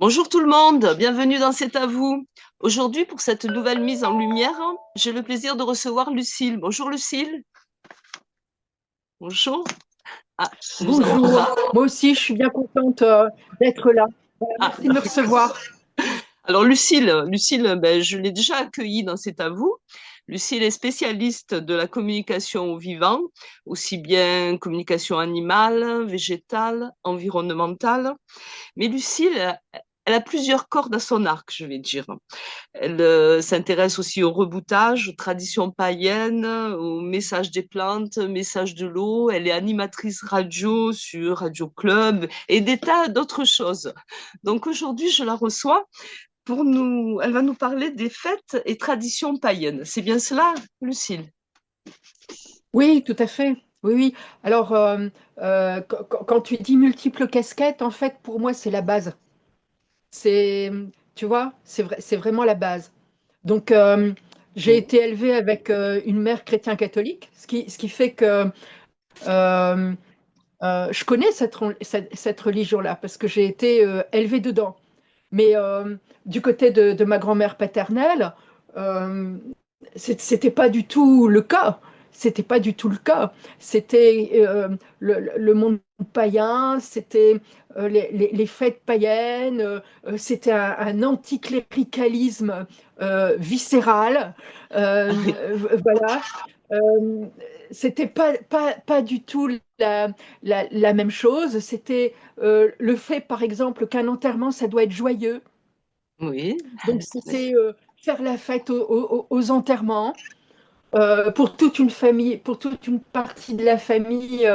Bonjour tout le monde, bienvenue dans C'est à vous. Aujourd'hui, pour cette nouvelle mise en lumière, j'ai le plaisir de recevoir Lucille. Bonjour Lucille. Bonjour. Ah, je vous entends Bonjour, pas. moi aussi je suis bien contente d'être là. Ah, Merci de me recevoir. alors Lucille, ben, je l'ai déjà accueillie dans C'est à vous. Lucille est spécialiste de la communication au vivant, aussi bien communication animale, végétale, environnementale. Mais Lucille, elle a plusieurs cordes à son arc, je vais dire. Elle s'intéresse aussi au reboutage, aux traditions païennes, au message des plantes, message de l'eau. Elle est animatrice radio sur Radio Club et des tas d'autres choses. Donc aujourd'hui, je la reçois pour nous. Elle va nous parler des fêtes et traditions païennes. C'est bien cela, Lucille? Oui, tout à fait. Oui, oui. Alors, quand tu dis multiples casquettes, en fait, pour moi, c'est la base. C'est, tu vois, c'est vraiment la base. Donc, j'ai Oui. été élevée avec une mère chrétien-catholique, ce qui fait que euh, je connais cette religion-là parce que j'ai été élevée dedans. Mais du côté de ma grand-mère paternelle, euh, c'était pas du tout le cas. C'était pas du tout le cas. C'était le monde païen, c'était les fêtes païennes, c'était un anticléricalisme viscéral. Voilà. Euh, C'était pas du tout la même chose. C'était le fait, par exemple, qu'un enterrement, ça doit être joyeux. Oui. Donc, c'était faire la fête aux enterrements. Pour toute une famille, pour toute une partie de la famille,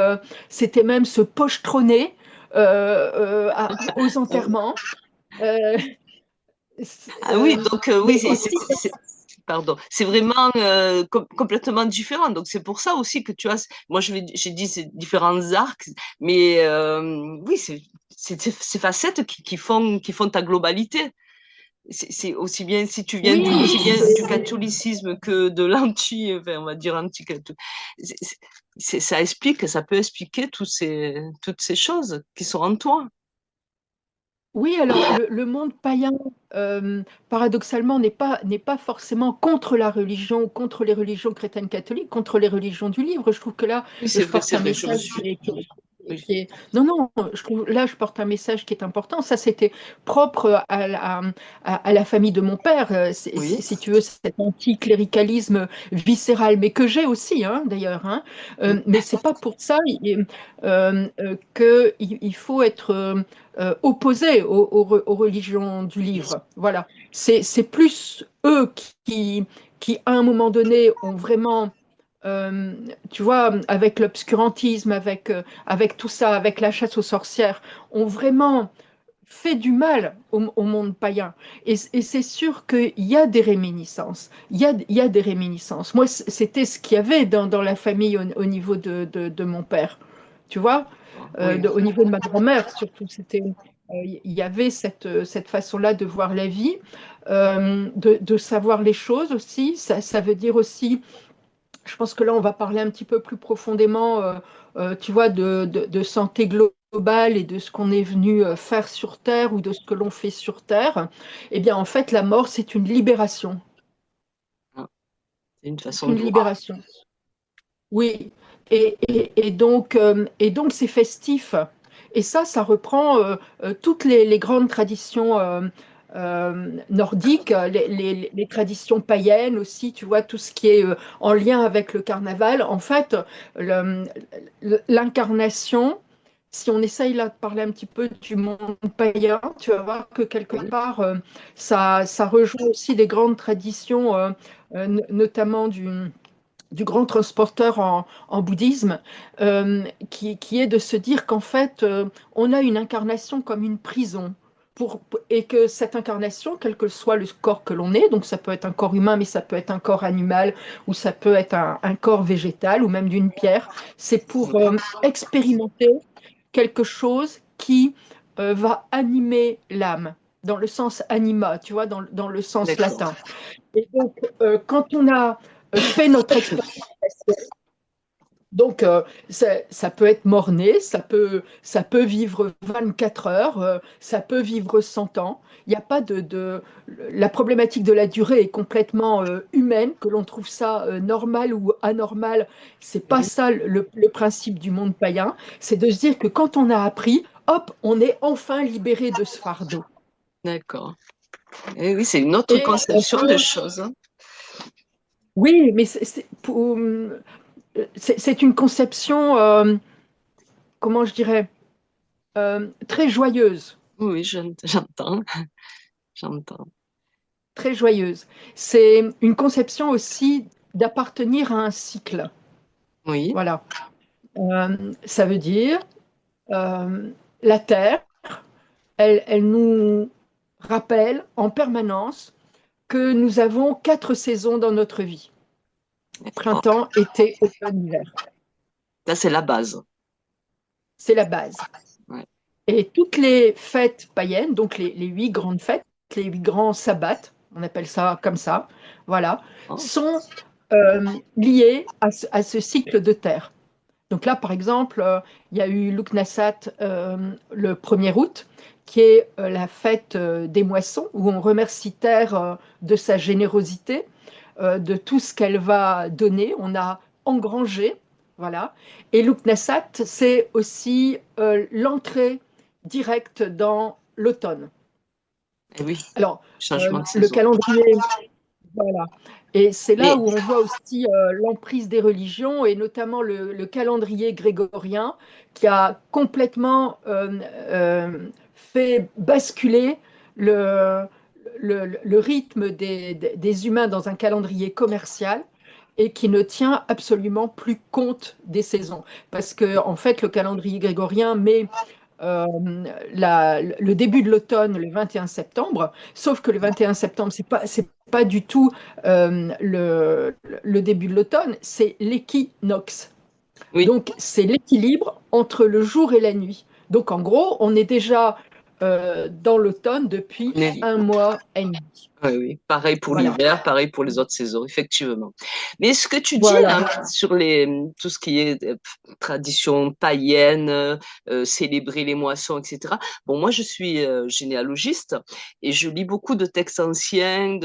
c'était même se pochetronner aux enterrements. Euh, Ah oui, donc oui, mais aussi, pardon, c'est vraiment complètement différent. Donc c'est pour ça aussi que tu as, moi j'ai dit ces différents arcs, mais oui, c'est ces facettes qui font ta globalité. C'est aussi bien si tu viens oui, aussi bien du catholicisme que de l'anti, enfin, on va dire anti-catholique. Ça explique, ça peut expliquer toutes ces choses qui sont en toi. oui, alors le monde païen, paradoxalement, n'est pas forcément contre la religion, contre les religions chrétiennes catholiques, contre les religions du livre. Je trouve que là, Oui, je c'est porte un vrai, je me message suis. Oui. Non, non, je trouve là, je porte un message qui est important. Ça, c'était propre à la famille de mon père, Oui. si tu veux, cet anticléricalisme viscéral, mais que j'ai aussi, hein, d'ailleurs. Hein. Mais c'est pas pour ça qu'il faut être opposés aux religions du livre. Voilà. C'est plus eux qui, à un moment donné, ont vraiment, euh, tu vois, avec l'obscurantisme, avec tout ça, avec la chasse aux sorcières, ont vraiment fait du mal au monde païen. Et c'est sûr qu'il y a des réminiscences. Il y a des réminiscences. Moi, c'était ce qu'il y avait dans la famille au niveau de mon père. Tu vois, Oui. au niveau de ma grand-mère, surtout, il y avait cette façon-là de voir la vie, de savoir les choses aussi. Ça veut dire aussi, je pense que là, on va parler un petit peu plus profondément, tu vois, de santé globale et de ce qu'on est venu faire sur Terre ou de ce que l'on fait sur Terre. Eh bien, en fait, la mort, c'est une libération. Ah, c'est une C'est façon une de voir. libération. Oui. Et donc, c'est festif. Et ça reprend toutes les grandes traditions nordiques, les traditions païennes aussi, tu vois, tout ce qui est en lien avec le carnaval. En fait, le- l'incarnation, si on essaye là de parler un petit peu du monde païen, tu vas voir que quelque Oui. part, ça rejoint aussi des grandes traditions, notamment du grand transporteur en bouddhisme, qui est de se dire qu'en fait, on a une incarnation comme une prison. Et que cette incarnation, quel que soit le corps que l'on ait, donc ça peut être un corps humain, mais ça peut être un corps animal, ou ça peut être un corps végétal, ou même d'une pierre, c'est pour expérimenter quelque chose qui va animer l'âme, dans le sens anima, tu vois, dans le sens D'accord. latin. Et donc, quand on a fait notre expérimentation, Donc, ça peut être mort-né, ça peut vivre 24 heures, ça peut vivre 100 ans. Il n'y a pas La problématique de la durée est complètement humaine, que l'on trouve ça normal ou anormal. C'est pas Oui, ça le principe du monde païen. C'est de se dire que quand on a appris, hop, on est enfin libéré de ce fardeau. d'accord. Et oui, c'est une autre Et on conception des peut... choses, hein. Oui, mais c'est une conception, comment je dirais, très joyeuse. Oui, oui, j'entends, j'entends. Très joyeuse. C'est une conception aussi d'appartenir à un cycle. Oui, Voilà. Ça veut dire euh, la Terre, elle nous rappelle en permanence que nous avons 4 saisons dans notre vie. d'accord. Printemps, été, automne, hiver. Ça, c'est la base. C'est la base. Ouais. Et toutes les fêtes païennes, donc les 8 grandes fêtes, les 8 grands sabbats, on appelle ça comme ça, voilà, Oh, sont liées à ce cycle de terre. Donc là, par exemple, il y a eu Lughnasadh le 1er août, qui est la fête des moissons, où on remercie Terre de sa générosité, de tout ce qu'elle va donner. On a engrangé, voilà. Et Lughnasadh, c'est aussi l'entrée directe dans l'automne. et oui, Alors, changement de le saison. calendrier, voilà. Et c'est là Mais où on voit aussi l'emprise des religions et notamment le calendrier grégorien qui a complètement fait basculer le, le rythme des humains dans un calendrier commercial et qui ne tient absolument plus compte des saisons. Parce que, en fait, le calendrier grégorien met euh, le début de l'automne le 21 septembre, sauf que le 21 septembre, c'est pas du tout le début de l'automne, c'est l'équinoxe. oui, Donc, c'est l'équilibre entre le jour et la nuit. Donc, en gros, on est déjà dans l'automne depuis on est- 1 mois et demi. oui, oui. Pareil pour Voilà. l'hiver, pareil pour les autres saisons, effectivement. Mais ce que tu dis Voilà. là, sur tout ce qui est tradition païenne, célébrer les moissons, etc. Bon, moi, je suis généalogiste et je lis beaucoup de textes anciens,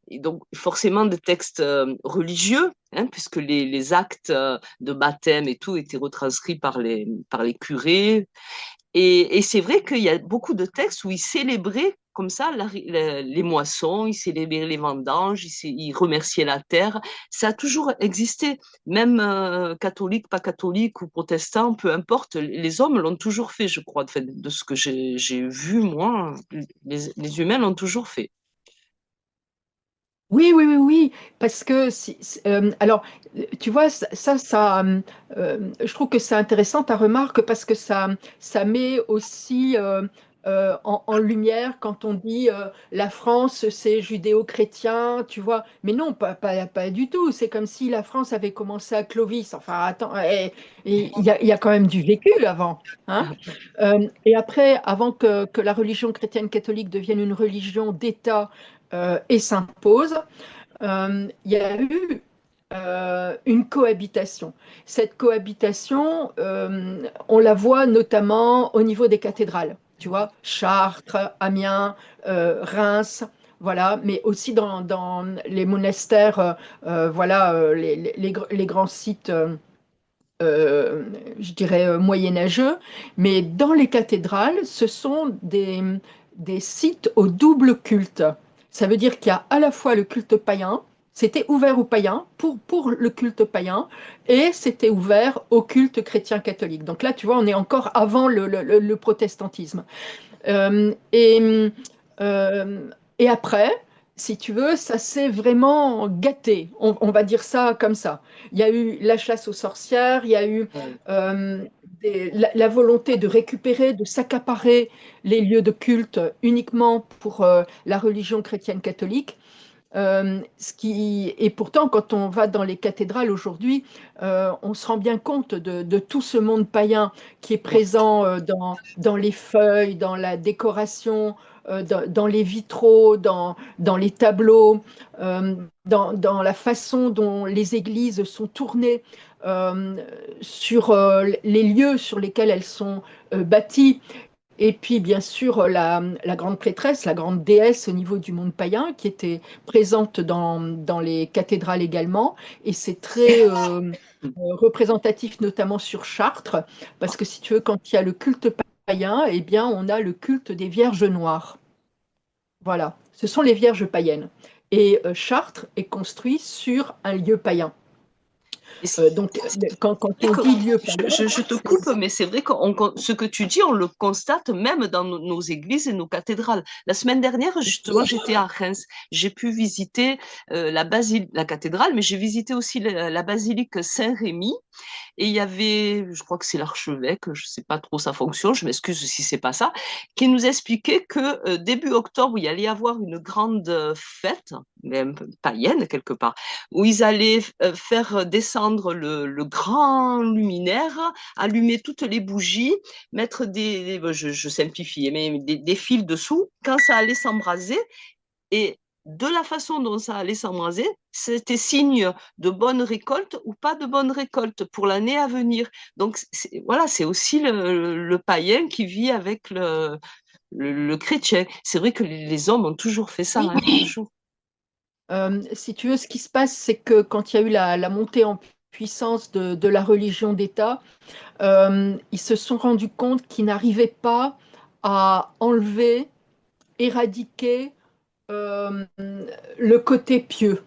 et donc forcément des textes religieux, hein, puisque les actes de baptême et tout étaient retranscrits par les curés. Et c'est vrai qu'il y a beaucoup de textes où ils célébraient comme ça les moissons, ils célébraient les vendanges, ils remerciaient la terre. Ça a toujours existé, même catholique, pas catholique ou protestant, peu importe. Les hommes l'ont toujours fait, je crois, de ce que j'ai vu, moi, les humains l'ont toujours fait. Oui, oui, oui, oui, parce que alors, tu vois, je trouve que c'est intéressant ta remarque parce que ça met aussi en lumière quand on dit la France, c'est judéo-chrétien, tu vois, mais non, pas du tout. C'est comme si la France avait commencé à Clovis. Enfin, attends, il y a quand même du vécu avant, hein. Et après, avant que la religion chrétienne catholique devienne une religion d'État et s'impose, il y a eu une cohabitation. Cette cohabitation, on la voit notamment au niveau des cathédrales, tu vois, Chartres, Amiens, Reims, voilà, mais aussi dans les monastères, voilà, les grands sites. Je dirais moyenâgeux, mais dans les cathédrales, ce sont des sites au double culte. Ça veut dire qu'il y a à la fois le culte païen, c'était ouvert aux païens pour le culte païen, et c'était ouvert au culte chrétien catholique. Donc là, tu vois, on est encore avant le protestantisme. Euh, et, euh, et après, si tu veux, ça s'est vraiment gâté. On va dire ça comme ça. Il y a eu la chasse aux sorcières, il y a eu euh, la volonté de récupérer, de s'accaparer les lieux de culte uniquement pour la religion chrétienne catholique. Et pourtant, quand on va dans les cathédrales aujourd'hui, on se rend bien compte de tout ce monde païen qui est présent dans les feuilles, dans la décoration, dans les vitraux, dans les tableaux, dans la façon dont les églises sont tournées sur les lieux sur lesquels elles sont bâties. Et puis, bien sûr, la grande prêtresse, la grande déesse au niveau du monde païen, qui était présente dans les cathédrales également. Et c'est très représentatif, notamment sur Chartres, parce que si tu veux, quand il y a le culte païen, eh bien, on a le culte des Vierges noires. Voilà, ce sont les Vierges païennes. Et Chartres est construit sur un lieu païen. Et Donc, quand on dit lieu païen, je te coupe, mais c'est vrai que ce que tu dis, on le constate même dans nos églises et nos cathédrales. La semaine dernière, justement, j'étais à Reims. J'ai pu visiter la cathédrale, mais j'ai visité aussi la basilique Saint-Rémy. Et il y avait, je crois que c'est l'archevêque, je ne sais pas trop sa fonction, je m'excuse si c'est pas ça, qui nous expliquait que début octobre, il allait y avoir une grande fête, même païenne quelque part, où ils allaient faire descendre le grand luminaire, allumer toutes les bougies, mettre je simplifie, mais des fils dessous. Quand ça allait s'embraser, et de la façon dont ça allait s'embraser, c'était signe de bonne récolte ou pas de bonne récolte pour l'année à venir. Donc voilà, c'est aussi le païen qui vit avec le chrétien. C'est vrai que les hommes ont toujours fait ça, oui. hein, toujours. Si tu veux, ce qui se passe, c'est que quand il y a eu la montée en puissance de la religion d'État, ils se sont rendus compte qu'ils n'arrivaient pas à enlever, éradiquer le côté pieux,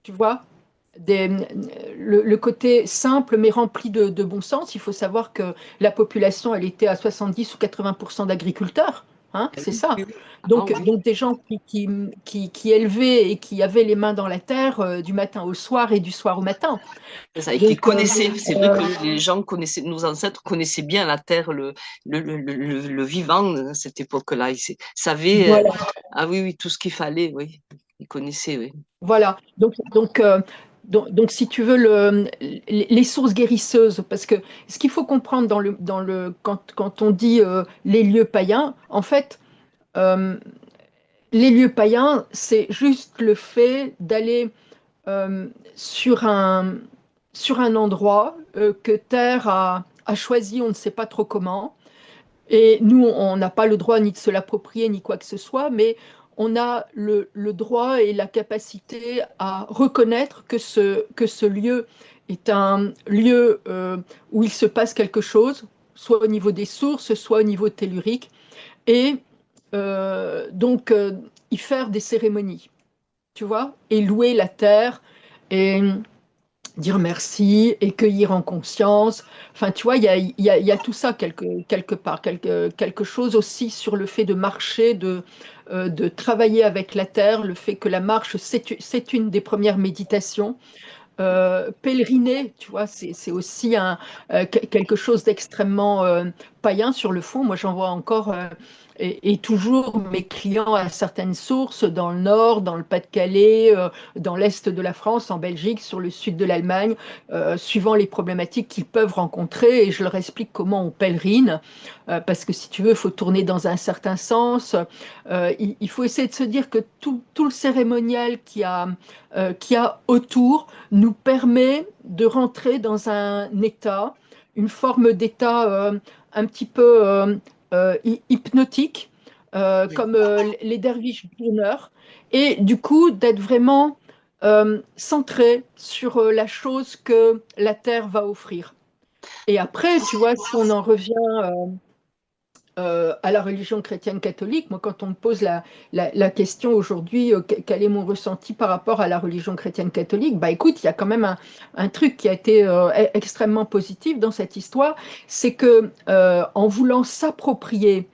tu vois, le côté simple mais rempli de bon sens. Il faut savoir que la population, elle était à 70 ou 80% d'agriculteurs, hein, c'est ça. Ah, oui. Donc des gens qui élevaient et qui avaient les mains dans la terre du matin au soir et du soir au matin. C'est ça, et qui Donc, connaissaient, c'est vrai que les gens connaissaient, nos ancêtres connaissaient bien la terre, le vivant à cette époque-là. Ils savaient, voilà. ah oui, oui, tout ce qu'il fallait, oui. Ils connaissaient, oui. Voilà. Donc, si tu veux, les sources guérisseuses, parce que ce qu'il faut comprendre quand on dit les lieux païens, en fait, euh, les lieux païens, c'est juste le fait d'aller sur un endroit que Terre a choisi, on ne sait pas trop comment, et nous, on n'a pas le droit ni de se l'approprier, ni quoi que ce soit, mais on a le droit et la capacité à reconnaître que ce lieu est un lieu où il se passe quelque chose, soit au niveau des sources, soit au niveau tellurique, et donc y faire des cérémonies, tu vois, et louer la terre, et dire merci et cueillir en conscience. Enfin, tu vois, il y a tout ça quelque part, quelque chose aussi sur le fait de marcher, de travailler avec la terre, le fait que la marche, c'est une des premières méditations. Pèleriner, tu vois, c'est aussi quelque chose d'extrêmement païen sur le fond. Moi, j'en vois encore et toujours mes clients à certaines sources dans le nord, dans le Pas-de-Calais, dans l'est de la France, en Belgique, sur le sud de l'Allemagne, suivant les problématiques qu'ils peuvent rencontrer. Et je leur explique comment on pèlerine, parce que si tu veux, il faut tourner dans un certain sens. Il faut essayer de se dire que tout le cérémonial qui a autour nous permet de rentrer dans un état, une forme d'état un petit peu hypnotique, Oui. comme les derviches tourneurs, et du coup d'être vraiment centré sur la chose que la Terre va offrir. Et après, tu vois, si on en revient à la religion chrétienne catholique. Moi, quand on me pose la question aujourd'hui, quel est mon ressenti par rapport à la religion chrétienne catholique, bah écoute, il y a quand même un truc qui a été extrêmement positif dans cette histoire, c'est que en voulant s'approprier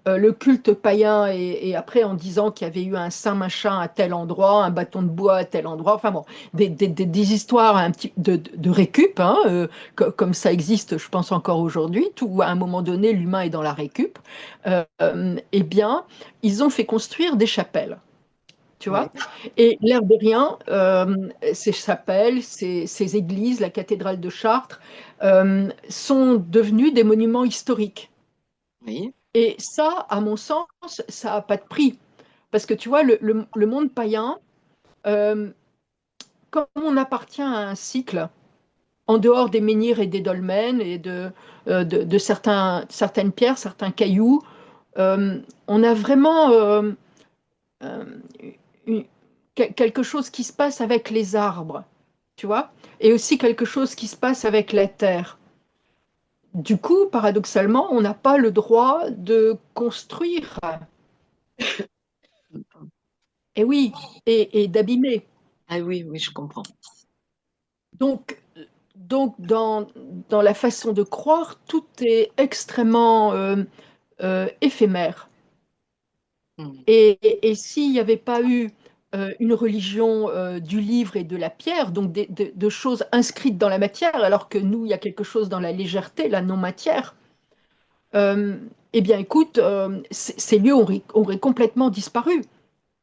le culte païen et après en disant qu'il y avait eu un saint machin à tel endroit, un bâton de bois à tel endroit, enfin bon, des histoires un petit de récup, hein, comme ça existe, je pense encore aujourd'hui, tout à un moment donné l'humain est dans la récup, eh bien ils ont fait construire des chapelles. Tu Oui. vois? Et l'air de rien, ces chapelles, ces églises, la cathédrale de Chartres, sont devenues des monuments historiques. Oui. Et ça, à mon sens, ça n'a pas de prix. Parce que tu vois, le monde païen, euh, comme on appartient à un cycle, en dehors des menhirs et des dolmens et de certaines pierres, certains cailloux, on a vraiment euh, une- quelque chose qui se passe avec les arbres, tu vois, et aussi quelque chose qui se passe avec la terre. Du coup, paradoxalement, on n'a pas le droit de construire, et oui, et d'abîmer. Ah oui, oui, je comprends. Donc, dans la façon de croire, tout est extrêmement éphémère. Mm. Et s'il n'y avait pas eu une religion du livre et de la pierre, donc de choses inscrites dans la matière, alors que nous, il y a quelque chose dans la légèreté, la non-matière, euh, eh bien, écoute, ces lieux auraient complètement disparu.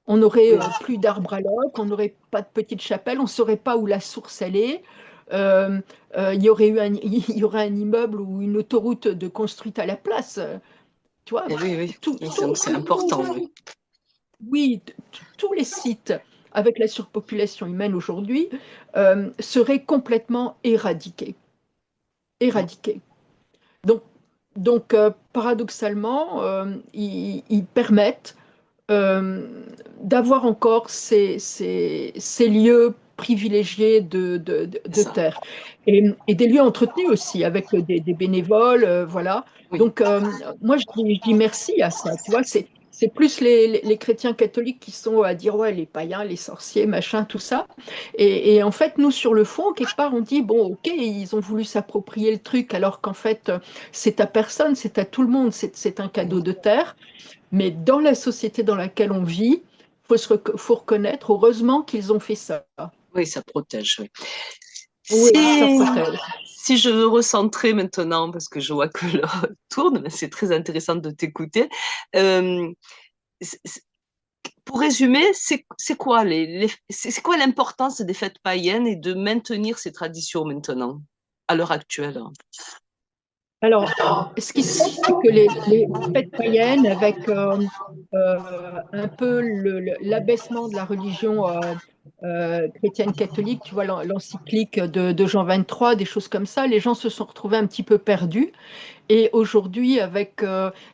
On n'aurait Oui, plus d'arbres à l'oak, on n'aurait pas de petite chapelle, on ne saurait pas où la source elle est. Euh, il y aurait il y aurait un immeuble ou une autoroute de construite à la place. Tu vois, et oui, oui. tout, Oui, tout, donc c'est important, oui. oui, tous les sites avec la surpopulation humaine aujourd'hui seraient complètement éradiqués. Mm. Éradiqués. Donc, paradoxalement, ils permettent euh, d'avoir encore ces lieux privilégiés C'est de ça. terre et des lieux entretenus aussi avec des bénévoles, voilà. Oui. Donc, moi, je dis merci à ça, tu vois, c'est plus les chrétiens catholiques qui sont à dire, ouais, les païens, les sorciers, machin, tout ça. Et en fait, nous, sur le fond, quelque part, on dit, bon, ok, ils ont voulu s'approprier le truc, alors qu'en fait, c'est à personne, c'est à tout le monde, c'est un cadeau Mhm. de terre. Mais dans la société dans laquelle on vit, faut reconnaître, heureusement qu'ils ont fait ça. Oui, ça protège, oui. Oui, ça Si, protège. si je veux recentrer maintenant, parce que je vois que l'heure tourne, mais c'est très intéressant de t'écouter. euh, c'est- c'est- pour résumer, c'est quoi c'est quoi l'importance des fêtes païennes et de maintenir ces traditions maintenant, à l'heure actuelle? Alors, ce qui se passe, c'est que les fêtes païennes, avec un peu l'abaissement de la religion chrétienne catholique, tu vois, l'encyclique de Jean 23, des choses comme ça, les gens se sont retrouvés un petit peu perdus. Et aujourd'hui, avec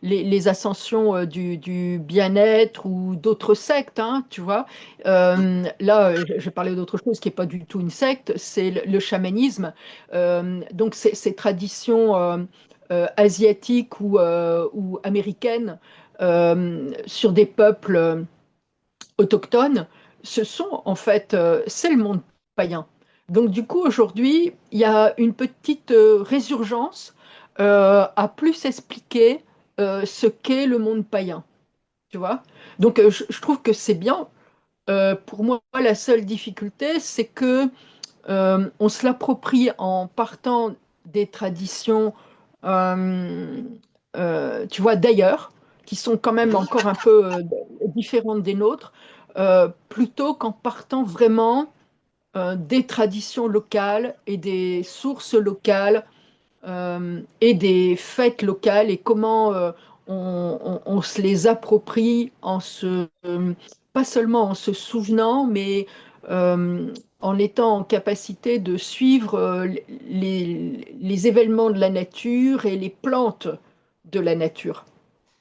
les ascensions du bien-être ou d'autres sectes, hein, tu vois, là, je parlais d'autre chose qui n'est pas du tout une secte, c'est le chamanisme. Donc, ces traditions asiatiques ou américaines sur des peuples autochtones, ce sont en fait, c'est le monde païen. Donc du coup, aujourd'hui, il y a une petite résurgence à plus expliquer ce qu'est le monde païen, tu vois. Donc je trouve que c'est bien. Pour moi, la seule difficulté, c'est que on se l'approprie en partant des traditions, euh, tu vois, d'ailleurs, qui sont quand même encore un peu différentes des nôtres, plutôt qu'en partant vraiment des traditions locales et des sources locales et des fêtes locales et comment on se les approprie pas seulement en se souvenant, mais en étant en capacité de suivre les événements de la nature et les plantes de la nature.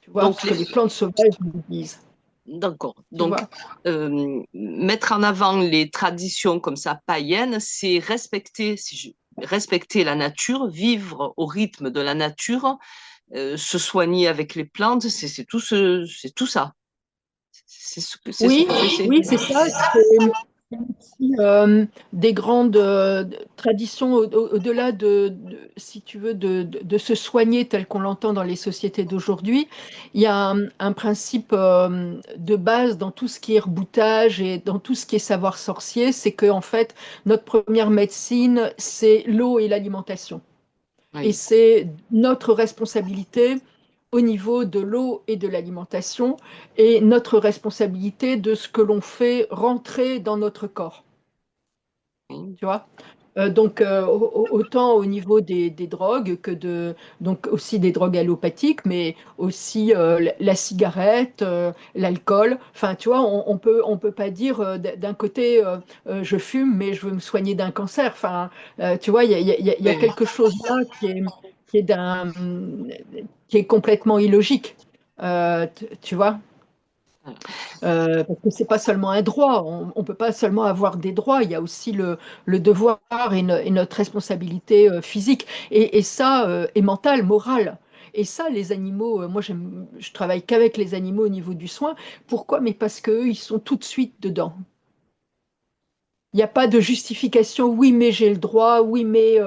Tu vois, Donc, ce que les plantes sauvages nous disent. d'accord. Tu Donc, vois? mettre en avant les traditions comme ça païennes, c'est respecter, respecter la nature, vivre au rythme de la nature, se soigner avec les plantes, c'est tout ça. C'est ce Oui, que j'essaie. oui, c'est ça. C'est aussi, des grandes traditions au-delà si tu veux, de se soigner tel qu'on l'entend dans les sociétés d'aujourd'hui. Il y a un principe de base dans tout ce qui est reboutage et dans tout ce qui est savoir sorcier, c'est que en fait, notre première médecine, c'est l'eau et l'alimentation. Et Oui. c'est notre responsabilité au niveau de l'eau et de l'alimentation et notre responsabilité de ce que l'on fait rentrer dans notre corps. Oui. Tu vois? Autant au niveau des drogues donc aussi des drogues allopathiques, mais aussi la cigarette, l'alcool. Enfin, tu vois, on peut pas dire d'un côté je fume, mais je veux me soigner d'un cancer. Enfin, tu vois, il y a Oui. quelque chose là qui est qui est complètement illogique. Tu vois? Parce que c'est pas seulement un droit, on peut pas seulement avoir des droits, il y a aussi le devoir et notre responsabilité physique, et ça, est mentale, morale. Et ça, les animaux, moi je travaille qu'avec les animaux au niveau du soin. Pourquoi? Mais parce qu'eux, ils sont tout de suite dedans. Il n'y a pas de justification, oui, mais j'ai le droit, oui, mais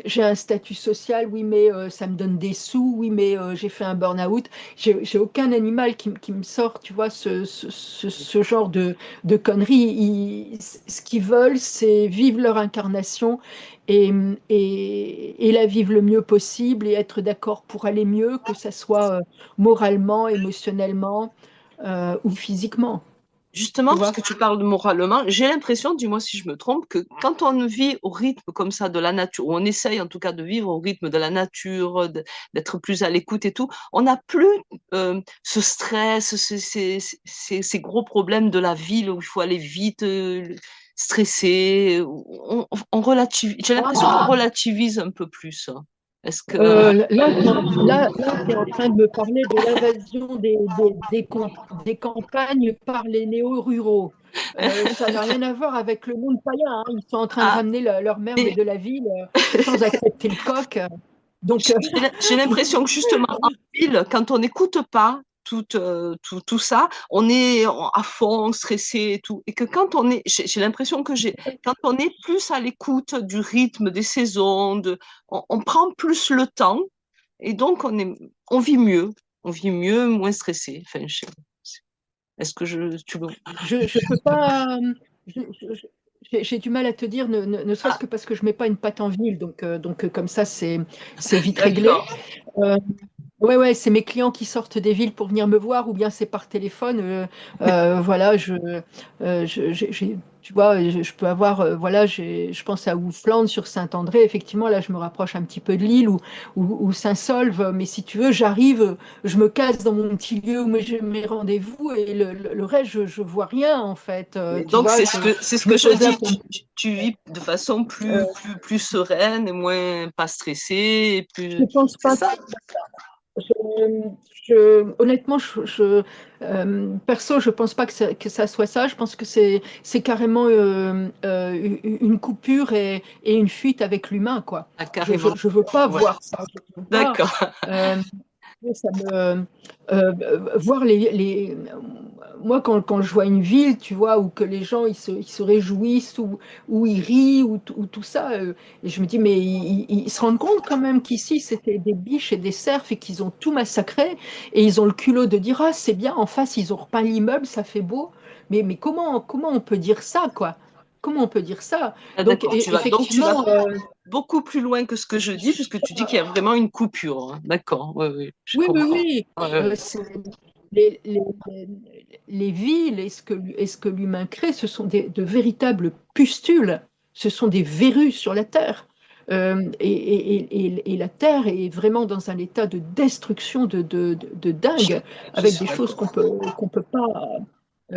j'ai un statut social, oui, mais ça me donne des sous, oui, mais j'ai fait un burn-out. J'ai aucun animal qui me sort, tu vois, ce genre de conneries. Ce qu'ils veulent, c'est vivre leur incarnation et, et la vivre le mieux possible et être d'accord pour aller mieux, que ça soit moralement, émotionnellement ou physiquement, Justement, tu parce vois. que tu parles de moralement, j'ai l'impression, dis-moi si je me trompe, que quand on vit au rythme comme ça de la nature, ou on essaye en tout cas de vivre au rythme de la nature, d'être plus à l'écoute et tout, on n'a plus ce stress, ces gros problèmes de la ville où il faut aller vite, stressé. J'ai l'impression qu'on relativise un peu plus, hein. Est-ce que... Là, tu es en train de me parler de l'invasion des campagnes par les néo-ruraux. Ça n'a rien à voir avec le monde païen, hein. Ils sont en train de Ah, ramener leur merde mais de la ville sans accepter le coq. Donc, j'ai l'impression que justement en ville, quand on n'écoute pas tout ça, on est à fond, stressé et tout. Et que quand on est, j'ai l'impression que quand on est plus à l'écoute du rythme des saisons, on prend plus le temps et donc on vit mieux. On vit mieux, moins stressé. Enfin, est-ce que tu le... je peux pas. je- je- je- j'ai du mal à te dire, ne serait-ce Ah, que parce que je mets pas une patte en ville. Comme ça, c'est vite réglé. d'accord. Euh, Ouais, ouais, c'est mes clients qui sortent des villes pour venir me voir, ou bien c'est par téléphone. Voilà, tu vois, je peux avoir, voilà, je pense à Ouflande sur Saint-André. Effectivement, là, je me rapproche un petit peu de Lille ou Saint-Solve. Mais si tu veux, j'arrive, je me casse dans mon petit lieu où j'ai mes rendez-vous, et le reste, je vois rien en fait. Mais Tu donc, vois, c'est ce je me que je pose là dis. pour. Tu vis de façon euh, plus sereine et moins pas stressée. Et je plus... pense C'est pas. ça? Honnêtement, perso, je pense pas que ça soit ça. Je pense que c'est carrément une coupure et une fuite avec l'humain, quoi. Ah, carrément. Je veux pas Ouais. voir ça. Je veux pas. D'accord. euh, Ça me voir moi quand je vois une ville, tu vois, où que les gens ils se réjouissent, ou ils rient, ou tout ça, et je me dis, mais ils se rendent compte quand même qu'ici c'était des biches et des cerfs et qu'ils ont tout massacré, et ils ont le culot de dire, ah c'est bien, en face ils ont repeint l'immeuble, ça fait beau. Mais comment on peut dire ça, quoi? Comment on peut dire ça? Ah, Donc d'accord. Tu vas effectivement, beaucoup plus loin que ce que je dis, puisque tu dis qu'il y a vraiment une coupure, hein. D'accord. Oui, oui, je oui, oui, comprends. oui. Ouais, ouais, ouais. Les, les- les villes et ce que l'humain crée, ce sont de véritables pustules, ce sont des verrues sur la Terre. Et la Terre est vraiment dans un état de destruction de Je, dingue, je avec suis des choses d'accord.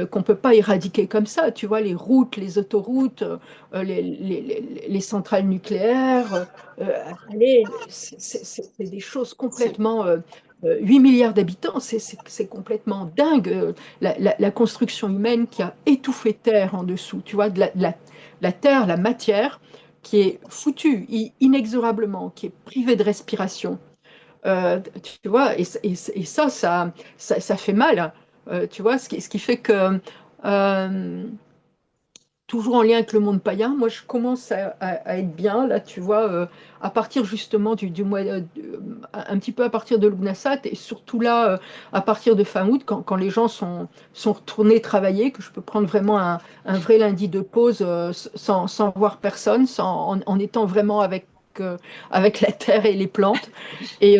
qu'on peut pas éradiquer comme ça. Tu vois, les routes, les autoroutes, les centrales nucléaires. Allez, c'est des choses C'est complètement. 8 milliards d'habitants, c'est complètement dingue. La construction humaine qui a étouffé Terre en dessous, tu vois, la Terre, la matière, qui est foutue inexorablement, qui est privée de respiration. Tu vois, et ça fait mal, hein. Tu vois, ce qui fait que, euh, toujours en lien avec le monde païen, moi je commence à être bien, là, tu vois, à partir justement du mois, un petit peu à partir de Lugnasat, et surtout là, à partir de fin août, quand les gens sont retournés travailler, que je peux prendre vraiment un vrai lundi de pause, sans voir personne, en étant vraiment avec la terre et les plantes. Et,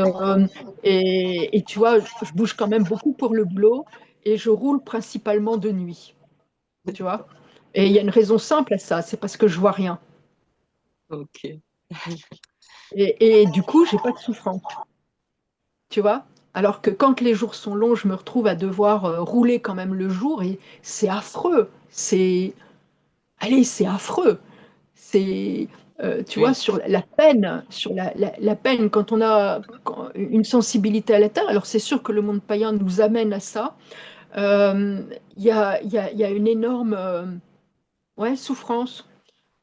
et tu vois, je bouge quand même beaucoup pour le boulot, et je roule principalement de nuit, tu vois. Et il y a une raison simple à ça, c'est parce que je vois rien. Ok. Et du coup, j'ai pas de souffrance, tu vois? Alors que quand les jours sont longs, je me retrouve à devoir rouler quand même le jour et c'est affreux. Allez, c'est affreux. C'est, tu vois, Oui. sur la peine, sur la peine, quand on a une sensibilité à la terre, alors c'est sûr que le monde païen nous amène à ça. Euh, il y a une énorme ouais, souffrance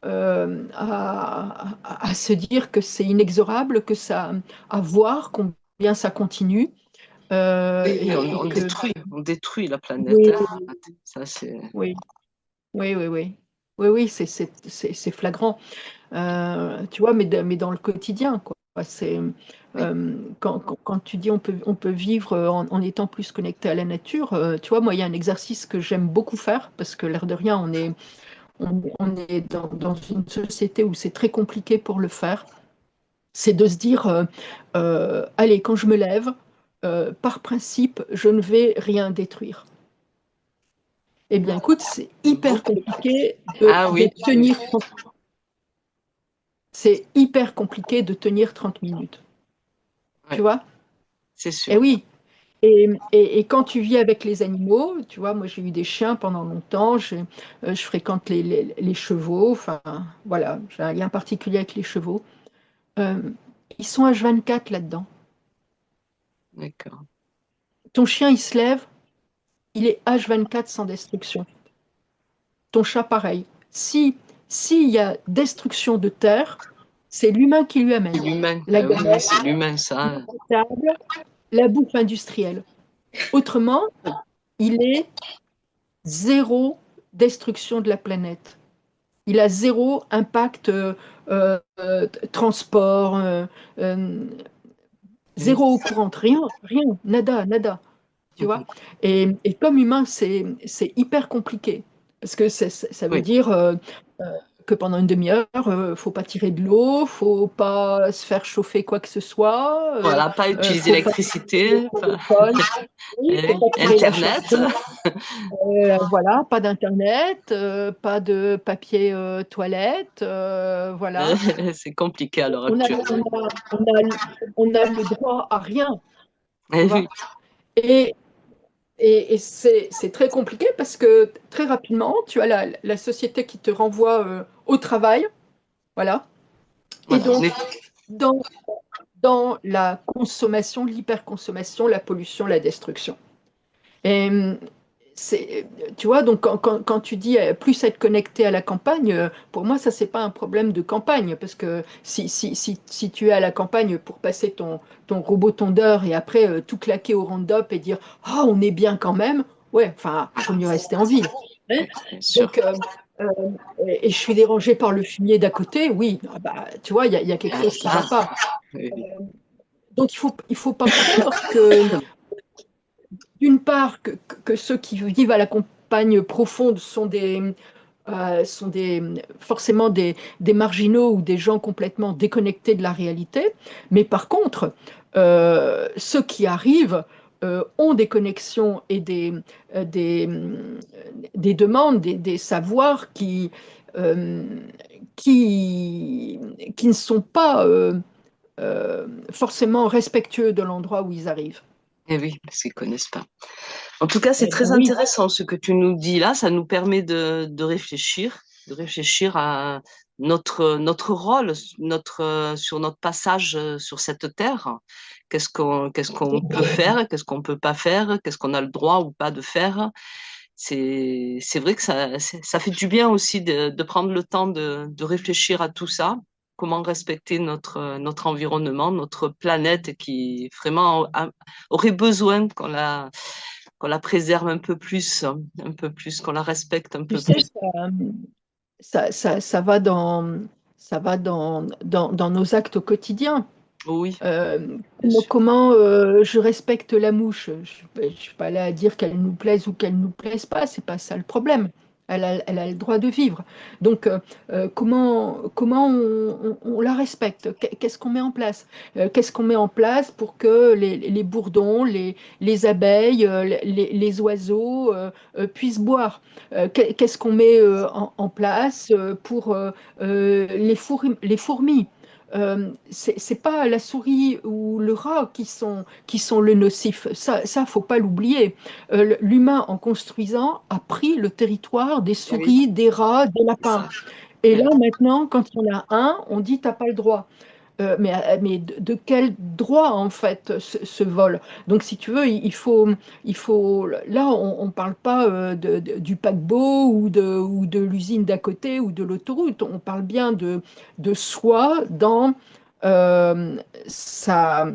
à se dire que c'est inexorable, que ça, à voir combien ça continue. Oui, oui, Et que on détruit la planète, oui, hein. Ça, c'est. oui, oui, oui, oui. Oui, oui, c'est flagrant. Tu vois, mais dans le quotidien, quoi. C'est, Oui. quand tu dis on peut vivre en étant plus connecté à la nature, tu vois, moi, il y a un exercice que j'aime beaucoup faire, parce que l'air de rien, on est dans une société où c'est très compliqué pour le faire. C'est de se dire, allez, quand je me lève, par principe, je ne vais rien détruire. Eh bien, écoute, c'est hyper Beaucoup. compliqué Ah de oui, oui, tenir 30 C'est hyper compliqué de tenir 30 minutes. Tu ouais, vois? c'est Eh sûr. oui. Et quand tu vis avec les animaux, tu vois, moi j'ai eu des chiens pendant longtemps, je fréquente les chevaux, enfin voilà, j'ai un lien particulier avec les chevaux. Euh, Ils sont H24 là-dedans. D'accord. Ton chien, il se lève, il est H24 sans destruction. Ton chat, pareil. S'il y a destruction de terre, c'est l'humain qui lui C'est amène. l'humain. La Oui, oui, gamelle, c'est l'humain, ça. la table, la bouffe industrielle. Autrement, il est zéro destruction de la planète. Il a zéro impact transport, euh, Oui. zéro eau courante, rien, rien, nada, nada. Tu vois? Mhm. Et comme humain, c'est hyper compliqué. Parce que ça veut Oui. dire que pendant une demi-heure, faut pas tirer de l'eau, faut pas se faire chauffer quoi que ce soit, Voilà, pas utiliser faut pas tirer l'électricité, le téléphone, oui, faut pas tirer la Internet. charge. Voilà, pas d'internet, pas de papier toilette, voilà. C'est compliqué à l'heure On a, actuelle. on a, on a, on a le droit à rien, tu Eh vois. oui, Et, et c'est très compliqué parce que très rapidement, tu as la société qui te renvoie au travail, voilà. Et voilà, donc, dans, dans la consommation, l'hyperconsommation, la pollution, la destruction. Et c'est, tu vois, donc quand tu dis plus être connecté à la campagne, pour moi, ça, c'est pas un problème de campagne, parce que si tu es à la campagne pour passer ton robot tondeur et après tout claquer au Roundup et dire, ah, on est bien quand même, ouais, enfin, faut mieux rester en ville. Hein. oui, bien sûr. Donc, euh, et je suis dérangée par le fumier d'à côté, oui, ah bah, tu vois, il y a quelque Ah, chose qui va ça, pas. oui, oui. Donc, il faut pas croire que d'une part, que ceux qui vivent à la campagne profonde sont forcément des marginaux ou des gens complètement déconnectés de la réalité, mais par contre, ceux qui arrivent ont des connexions et euh, des, des demandes, des savoirs euh, qui, qui ne sont pas forcément respectueux de l'endroit où ils arrivent. Eh oui, parce qu'ils connaissent pas. En tout cas, c'est Eh ben très oui, intéressant ce que tu nous dis là. Ça nous permet de réfléchir à notre rôle, sur notre passage sur cette terre. Qu'est-ce qu'on peut faire, qu'est-ce qu'on peut pas faire, qu'est-ce qu'on a le droit ou pas de faire. C'est vrai que ça fait du bien aussi de prendre le temps de réfléchir à tout ça. Comment respecter notre environnement, notre planète qui vraiment aurait besoin qu'on la préserve un peu plus, qu'on la respecte un tu peu sais, plus. ça va dans nos actes au quotidien. Oui, bien sûr. Comment je respecte la mouche? Je ne suis pas là à dire qu'elle nous plaise ou qu'elle nous plaise pas, c'est pas ça le problème. Elle a le droit de vivre. Donc, comment on la respecte? Qu'est-ce qu'on met en place? Qu'est-ce qu'on met en place pour que les bourdons, les abeilles, les oiseaux puissent boire? Qu'est-ce qu'on met en place pour les fourmis? C'est pas la souris ou le rat qui sont le nocif. Faut pas l'oublier. L'humain, en construisant, a pris le territoire des Eh oui, souris, des rats, des c'est lapins. ça. Et là, Ouais. maintenant, quand il y en a un, on dit, t'as pas le droit. Mais de quel droit, en fait, ce vol? Donc, si tu veux, là, on ne parle pas du paquebot ou de l'usine d'à côté ou de l'autoroute. On parle bien de soi dans euh, sa,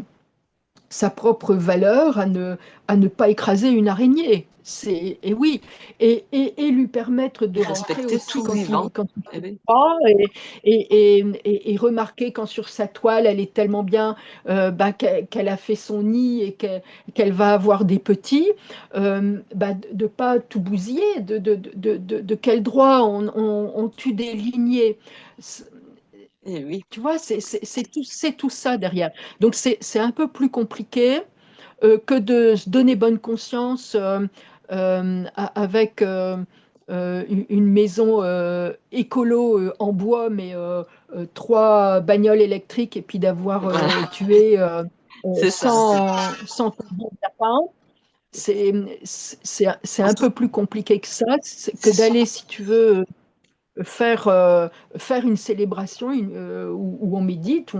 sa propre valeur à ne pas écraser une araignée. Et oui, et lui permettre Et de rentrer respecter aussi tout vivant. quand il Eh fait oui, froid et remarquer quand sur sa toile elle est tellement bien qu'elle a fait son nid et qu'elle va avoir des petits, de pas tout bousiller, de quel droit on tue des lignées. eh oui. Tu vois, c'est tout ça derrière. Donc c'est un peu plus compliqué que de se donner bonne conscience avec une maison écolo en bois, mais trois bagnoles électriques et puis d'avoir Voilà, tué c'est ça. 100 de lapins. C'est c'est un peu plus compliqué que ça, que d'aller, si tu veux, faire, faire une célébration où on médite,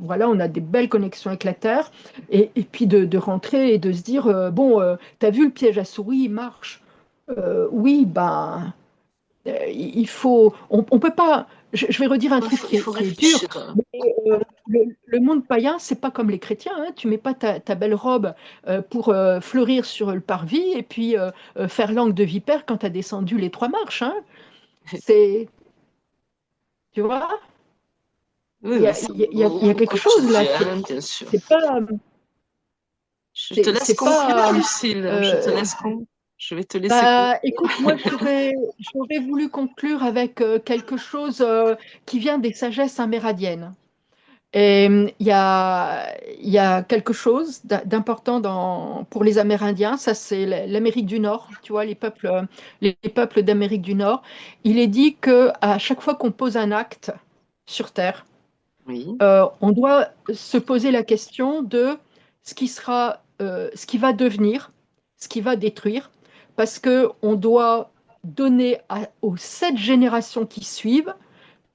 voilà, on a des belles connexions avec la Terre, et puis de rentrer et de se dire, bon, t'as vu le piège à souris, il marche. Oui, ben, il faut, on peut pas, je vais redire un truc Il faut qui est dur, réfléchir. mais le monde païen, c'est pas comme les chrétiens, hein. Tu mets pas ta belle robe pour fleurir sur le parvis et puis faire langue de vipère quand tu as descendu les 3 marches, hein. C'est, tu vois? Oui, oui, c'est Il y a au quelque chose là. quotidien, bien sûr. C'est pas, Je te laisse c'est conclure, pas. Lucille. euh, Je vais te laisser Écoute, conclure. moi j'aurais voulu conclure avec quelque chose qui vient des sagesses amérindiennes. Et il y a quelque chose d'important pour les Amérindiens. Ça, c'est l'Amérique du Nord. Tu vois, les peuples d'Amérique du Nord. Il est dit que à chaque fois qu'on pose un acte sur Terre, Oui, on doit se poser la question de ce qui va devenir, ce qui va détruire, parce que on doit donner aux 7 générations qui suivent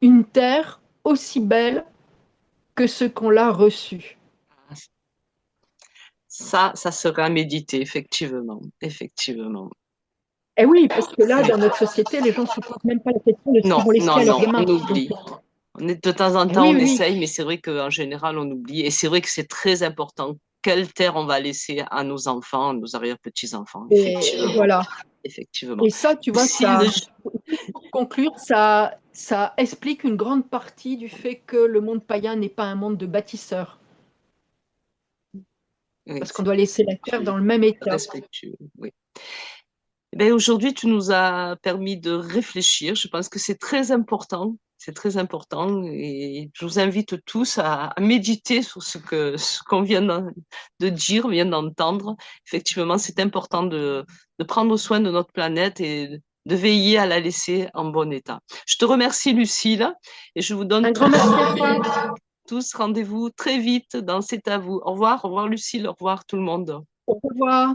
une terre aussi belle que ce qu'on l'a reçue. ça sera à méditer, effectivement. Effectivement. Et oui, parce que là, dans notre société, les gens ne se posent même pas la question de ce qu'ils Non, vont laisser non, à leurs non, on gamins. Donc, oublie. De temps en temps, oui, on oui, essaye, mais c'est vrai qu'en général, on oublie. Et c'est vrai que c'est très important. Quelle terre on va laisser à nos enfants, à nos arrière-petits-enfants, et effectivement. voilà. Effectivement. Et ça, tu vois, Lucille, pour conclure, ça explique une grande partie du fait que le monde païen n'est pas un monde de bâtisseurs, oui, parce qu'on c'est doit laisser la terre respectueux. dans le même état. Respectueux, oui. Eh bien, aujourd'hui, tu nous as permis de réfléchir. Je pense que c'est très important. C'est très important. Et je vous invite tous à méditer sur ce qu'on vient de dire, vient d'entendre. Effectivement, c'est important de prendre soin de notre planète et de veiller à la laisser en bon état. Je te remercie, Lucille, et je vous donne Un grand merci à toi. tous rendez-vous très vite dans C'est à vous. Au revoir, Lucille, au revoir tout le monde. Au revoir.